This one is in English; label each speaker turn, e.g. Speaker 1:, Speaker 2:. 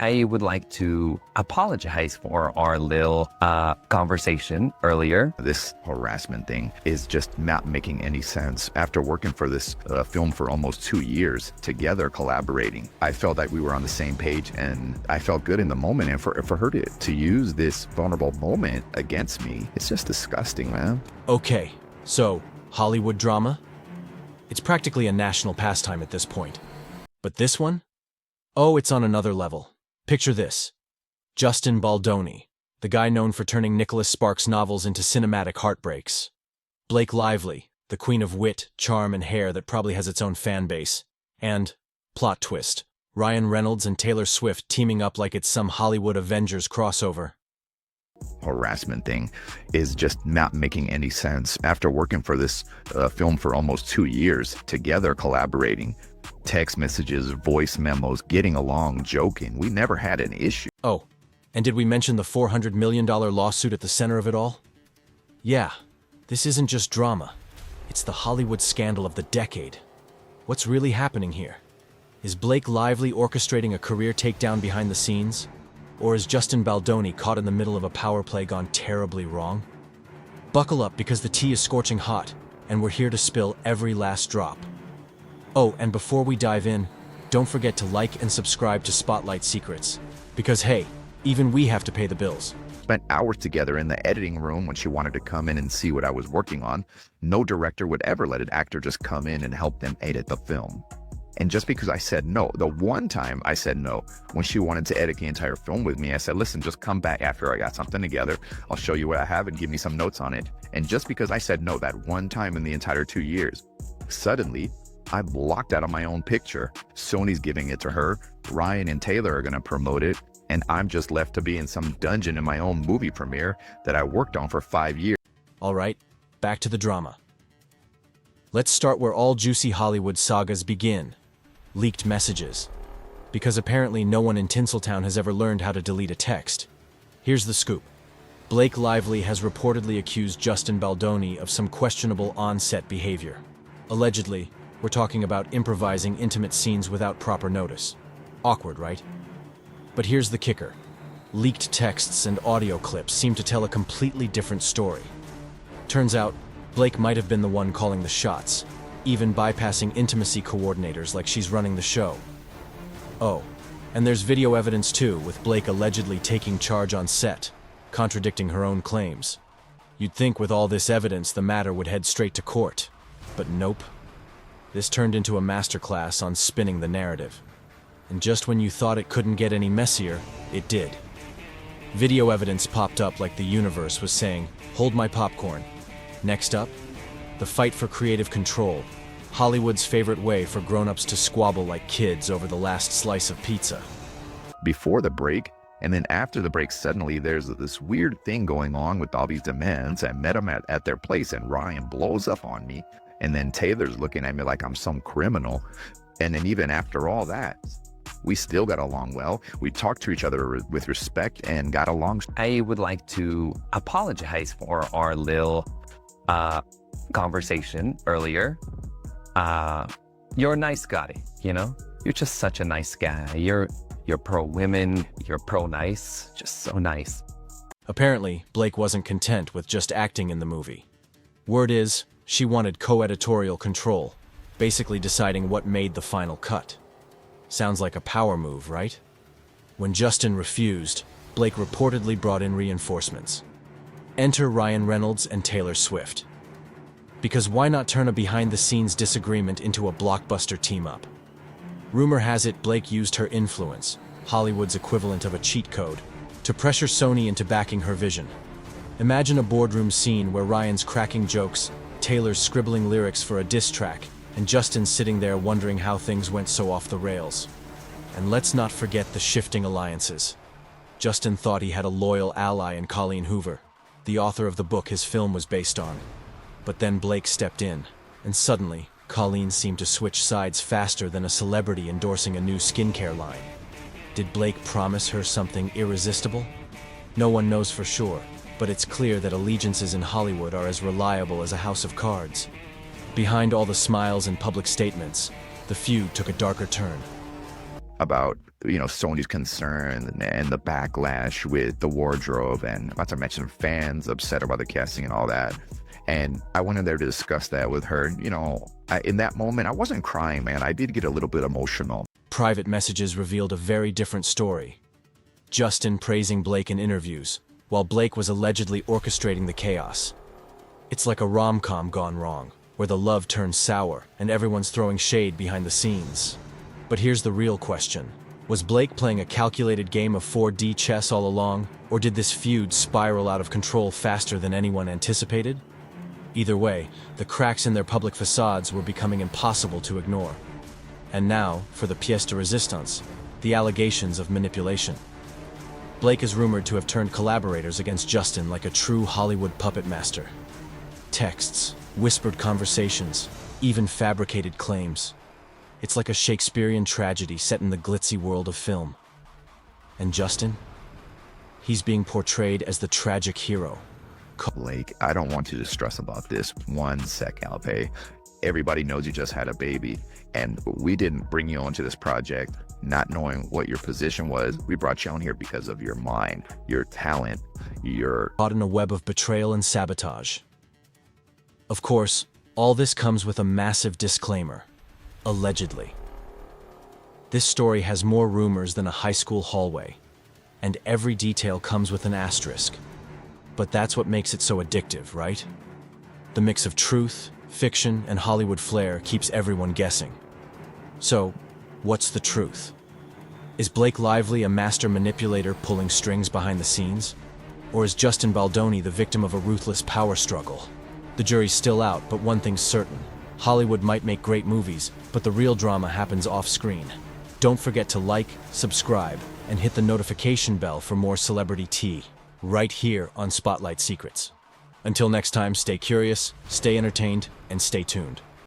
Speaker 1: I would like to apologize for our little conversation earlier.
Speaker 2: This harassment thing is just not making any sense. After working for this film for almost 2 years, together collaborating, I felt like we were on the same page, and I felt good in the moment. And for her to use this vulnerable moment against me, it's just disgusting, man.
Speaker 3: Okay, so Hollywood drama? It's practically a national pastime at this point. But this one? Oh, it's on another level. Picture this. Justin Baldoni, the guy known for turning Nicholas Sparks' novels into cinematic heartbreaks. Blake Lively, the queen of wit, charm, and hair that probably has its own fan base. And, plot twist, Ryan Reynolds and Taylor Swift teaming up like it's some Hollywood Avengers crossover.
Speaker 2: Harassment thing is just not making any sense. After working for this film for almost 2 years, together collaborating, text messages, voice memos, getting along, joking, we never had an issue.
Speaker 3: Oh, and did we mention the $400 million lawsuit at the center of it all? Yeah, this isn't just drama. It's the Hollywood scandal of the decade. What's really happening here? Is Blake Lively orchestrating a career takedown behind the scenes? Or is Justin Baldoni caught in the middle of a power play gone terribly wrong? Buckle up, because the tea is scorching hot, and we're here to spill every last drop. Oh, and before we dive in, don't forget to like and subscribe to Spotlight Secrets. Because hey, even we have to pay the bills.
Speaker 2: Spent hours together in the editing room when she wanted to come in and see what I was working on. No director would ever let an actor just come in and help them edit the film. And just because I said no, the one time I said no, when she wanted to edit the entire film with me, I said, listen, just come back after I got something together. I'll show you what I have and give me some notes on it. And just because I said no that one time in the entire 2 years, suddenly I blocked out of my own picture. Sony's giving it to her. Ryan and Taylor are going to promote it. And I'm just left to be in some dungeon in my own movie premiere that I worked on for 5 years.
Speaker 3: All right, back to the drama. Let's start where all juicy Hollywood sagas begin. Leaked messages. Because apparently no one in Tinseltown has ever learned how to delete a text. Here's the scoop. Blake Lively has reportedly accused Justin Baldoni of some questionable on-set behavior. Allegedly, we're talking about improvising intimate scenes without proper notice. Awkward, right? But here's the kicker. Leaked texts and audio clips seem to tell a completely different story. Turns out, Blake might have been the one calling the shots, even bypassing intimacy coordinators like she's running the show. Oh, and there's video evidence too, with Blake allegedly taking charge on set, contradicting her own claims. You'd think with all this evidence the matter would head straight to court, but nope. This turned into a masterclass on spinning the narrative. And just when you thought it couldn't get any messier, it did. Video evidence popped up like the universe was saying, "Hold my popcorn." Next up, the fight for creative control, Hollywood's favorite way for grown-ups to squabble like kids over the last slice of pizza.
Speaker 2: Before the break, and then after the break, suddenly there's this weird thing going on with all these demands. I met them at their place, and Ryan blows up on me. And then Taylor's looking at me like I'm some criminal. And then even after all that, we still got along well. We talked to each other with respect and got along.
Speaker 1: I would like to apologize for our little conversation earlier. You're a nice guy, you know? You're just such a nice guy. You're pro-women, you're pro-nice, just so nice.
Speaker 3: Apparently, Blake wasn't content with just acting in the movie. Word is, she wanted co-editorial control, basically deciding what made the final cut. Sounds like a power move, right? When Justin refused, Blake reportedly brought in reinforcements. Enter Ryan Reynolds and Taylor Swift. Because why not turn a behind-the-scenes disagreement into a blockbuster team-up? Rumor has it Blake used her influence, Hollywood's equivalent of a cheat code, to pressure Sony into backing her vision. Imagine a boardroom scene where Ryan's cracking jokes, Taylor's scribbling lyrics for a diss track, and Justin sitting there wondering how things went so off the rails. And let's not forget the shifting alliances. Justin thought he had a loyal ally in Colleen Hoover, the author of the book his film was based on. But then Blake stepped in, and suddenly, Colleen seemed to switch sides faster than a celebrity endorsing a new skincare line. Did Blake promise her something irresistible? No one knows for sure, but it's clear that allegiances in Hollywood are as reliable as a house of cards. Behind all the smiles and public statements, the feud took a darker turn.
Speaker 2: about, Sony's concern and the backlash with the wardrobe, and not to mention fans upset about the casting and all that. And I went in there to discuss that with her. In that moment, I wasn't crying, man. I did get a little bit emotional.
Speaker 3: Private messages revealed a very different story. Justin praising Blake in interviews, while Blake was allegedly orchestrating the chaos. It's like a rom-com gone wrong, where the love turns sour and everyone's throwing shade behind the scenes. But here's the real question. Was Blake playing a calculated game of 4D chess all along, or did this feud spiral out of control faster than anyone anticipated? Either way, the cracks in their public facades were becoming impossible to ignore. And now, for the pièce de résistance, the allegations of manipulation. Blake is rumored to have turned collaborators against Justin like a true Hollywood puppet master. Texts, whispered conversations, even fabricated claims. It's like a Shakespearean tragedy set in the glitzy world of film. And Justin? He's being portrayed as the tragic hero.
Speaker 2: Blake, I don't want you to stress about this 1 second, okay? Everybody knows you just had a baby, and we didn't bring you onto this project not knowing what your position was. We brought you on here because of your mind, your talent, your...
Speaker 3: Caught in a web of betrayal and sabotage. Of course, all this comes with a massive disclaimer. Allegedly. This story has more rumors than a high school hallway, and every detail comes with an asterisk. But that's what makes it so addictive, right? The mix of truth, fiction, and Hollywood flair keeps everyone guessing. So, what's the truth? Is Blake Lively a master manipulator pulling strings behind the scenes? Or is Justin Baldoni the victim of a ruthless power struggle? The jury's still out, but one thing's certain. Hollywood might make great movies, but the real drama happens off-screen. Don't forget to like, subscribe, and hit the notification bell for more celebrity tea, right here on Spotlight Secrets. Until next time, stay curious, stay entertained, and stay tuned.